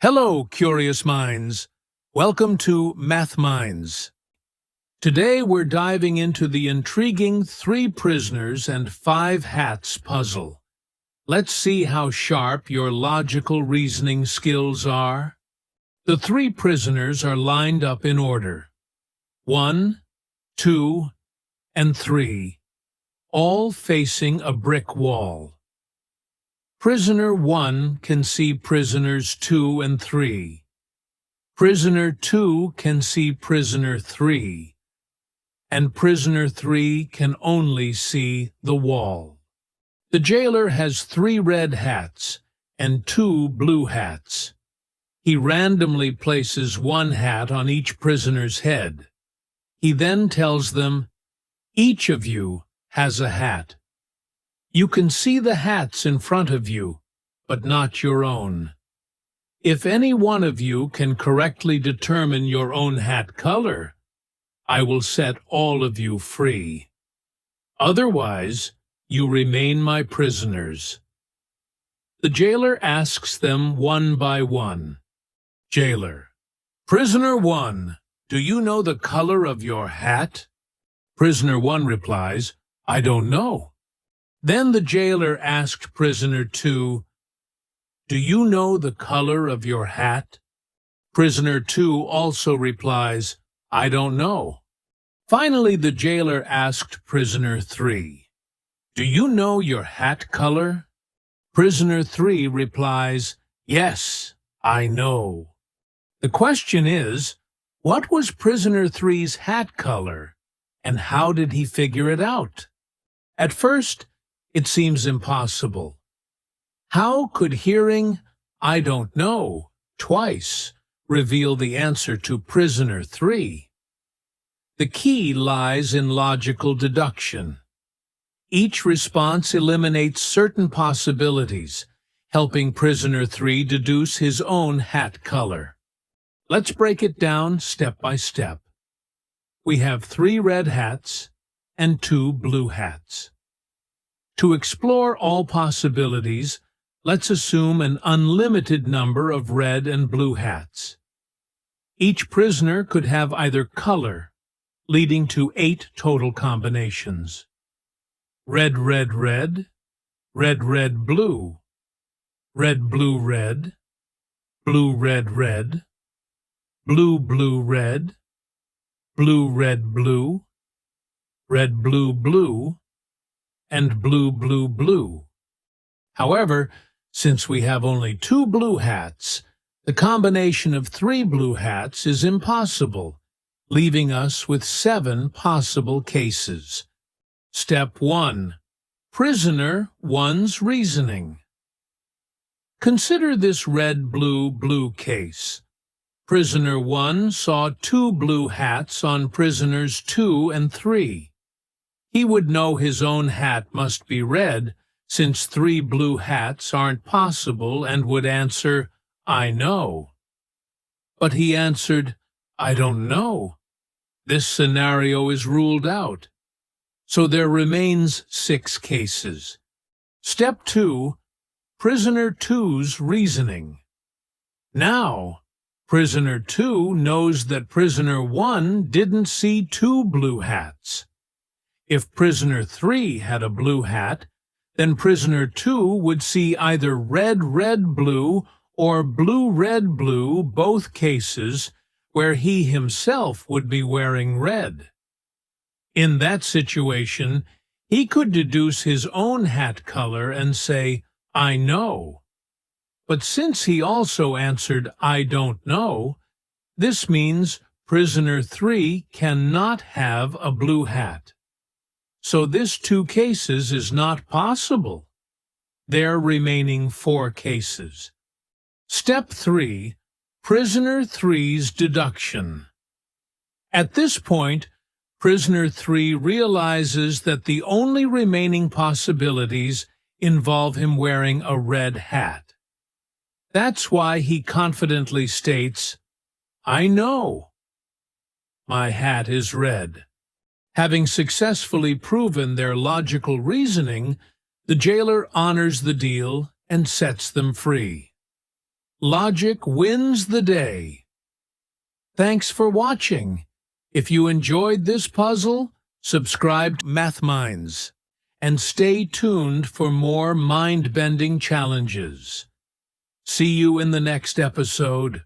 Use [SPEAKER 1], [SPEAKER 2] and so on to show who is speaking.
[SPEAKER 1] Hello, curious minds. Welcome to MathMinds. Today we're diving into the intriguing 3 prisoners and 5 hats puzzle. Let's see how sharp your logical reasoning skills are. The 3 prisoners are lined up in order. 1, 2, and 3, all facing a brick wall. Prisoner 1 can see prisoners 2 and 3. Prisoner 2 can see prisoner 3. And prisoner 3 can only see the wall. The jailer has 3 red hats and 2 blue hats. He randomly places 1 hat on each prisoner's head. He then tells them, "Each of you has a hat. You can see the hats in front of you, but not your own. If any one of you can correctly determine your own hat color, I will set all of you free. Otherwise, you remain my prisoners." The jailer asks them one by one. Jailer: "Prisoner 1, do you know the color of your hat?" Prisoner 1 replies, "I don't know." Then the jailer asked prisoner 2, "Do you know the color of your hat?" Prisoner 2 also replies, "I don't know." Finally, the jailer asked prisoner 3, "Do you know your hat color?" Prisoner 3 replies, "Yes, I know." The question is, what was prisoner 3's hat color, and how did he figure it out? At first, it seems impossible. How could hearing "I don't know" twice reveal the answer to prisoner 3? The key lies in logical deduction. Each response eliminates certain possibilities, helping prisoner 3 deduce his own hat color. Let's break it down step by step. We have 3 red hats and 2 blue hats. To explore all possibilities, let's assume an unlimited number of red and blue hats. Each prisoner could have either color, leading to 8 total combinations. Red, red, red, red, red, blue, red, blue, red, blue, red, red, blue, blue, red, blue, red, blue, red, blue, blue, and blue, blue, blue. However, since we have only 2 blue hats, the combination of 3 blue hats is impossible, leaving us with 7 possible cases. Step 1. Prisoner 1's reasoning. Consider this red, blue, blue case. Prisoner 1 saw 2 blue hats on prisoners 2 and 3. He would know his own hat must be red, since 3 blue hats aren't possible, and would answer, "I know." But he answered, "I don't know." This scenario is ruled out. So there remains 6 cases. Step 2. Prisoner 2's reasoning. Now, prisoner 2 knows that prisoner 1 didn't see 2 blue hats. If prisoner 3 had a blue hat, then prisoner 2 would see either red, red, blue or blue, red, blue, both cases where he himself would be wearing red. In that situation, he could deduce his own hat color and say, "I know." But since he also answered, "I don't know," this means prisoner 3 cannot have a blue hat. So this 2 cases is not possible. There remaining 4 cases. Step 3. Prisoner 3's deduction. At this point, prisoner 3 realizes that the only remaining possibilities involve him wearing a red hat. That's why he confidently states, "I know. My hat is red." Having successfully proven their logical reasoning, the jailer honors the deal and sets them free. Logic wins the day. Thanks for watching. If you enjoyed this puzzle, subscribe to MathMinds and stay tuned for more mind-bending challenges. See you in the next episode.